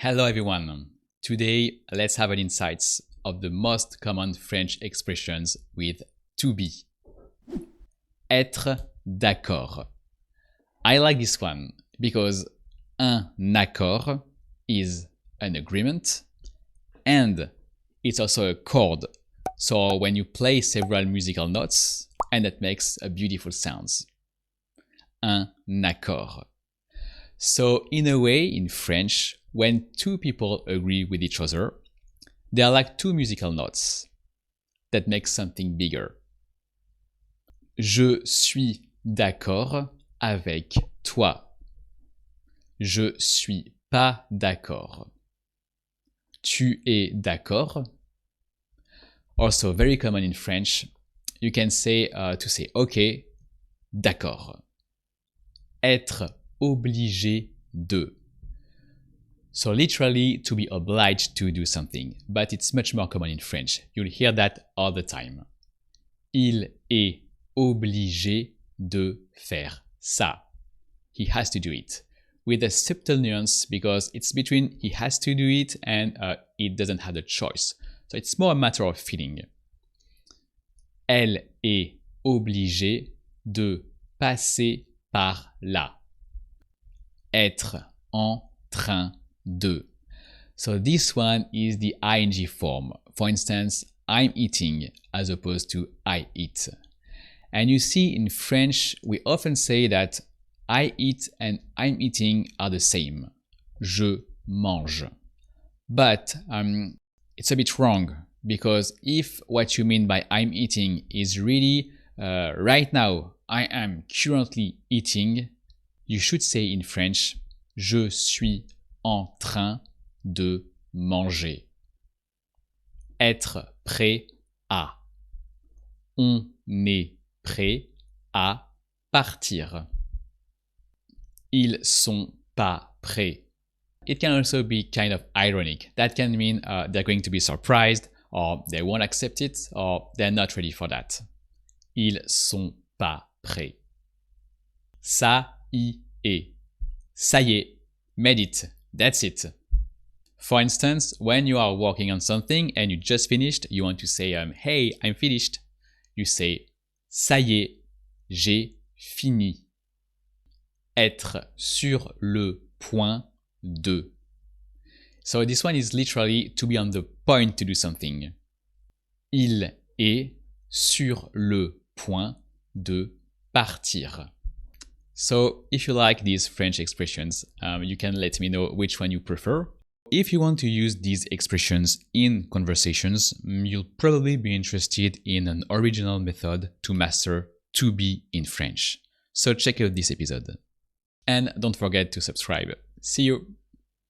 Hello everyone. Today, let's have an insights of the most common French expressions with to be. Être d'accord. I like this one because un accord is an agreement and it's also a chord. So when you play several musical notes and that makes a beautiful sounds. Un accord. So in a way, in French, when two people agree with each other, they are like two musical notes that make something bigger. Je suis d'accord avec toi. Je suis pas d'accord. Tu es d'accord? Also very common in French. You can say to say okay, d'accord. Être obligé de. So literally to be obliged to do something, but it's much more common in French. You'll hear that all the time. Il est obligé de faire ça. He has to do it. With a subtle nuance because it's between he has to do it and it doesn't have a choice. So it's more a matter of feeling. Elle est obligée de passer par là. Être en train de. So this one is the ing form. For instance, I'm eating as opposed to I eat. And you see in French, we often say that I eat and I'm eating are the same. Je mange. But it's a bit wrong because if what you mean by I'm eating is really right now, I am currently eating, you should say in French, je suis en train de manger. Être prêt à. On est prêt à partir. Ils sont pas prêts. It can also be kind of ironic. That can mean they're going to be surprised, or they won't accept it, or they're not ready for that. Ils sont pas prêts. Ça y est. Ça y est. Made it. That's it. For instance, when you are working on something and you just finished, you want to say, hey, I'm finished. You say, ça y est, j'ai fini. Être sur le point de. So this one is literally to be on the point to do something. Il est sur le point de partir. So if you like these French expressions, you can let me know which one you prefer. If you want to use these expressions in conversations, you'll probably be interested in an original method to master to be in French. So check out this episode. And don't forget to subscribe. See you!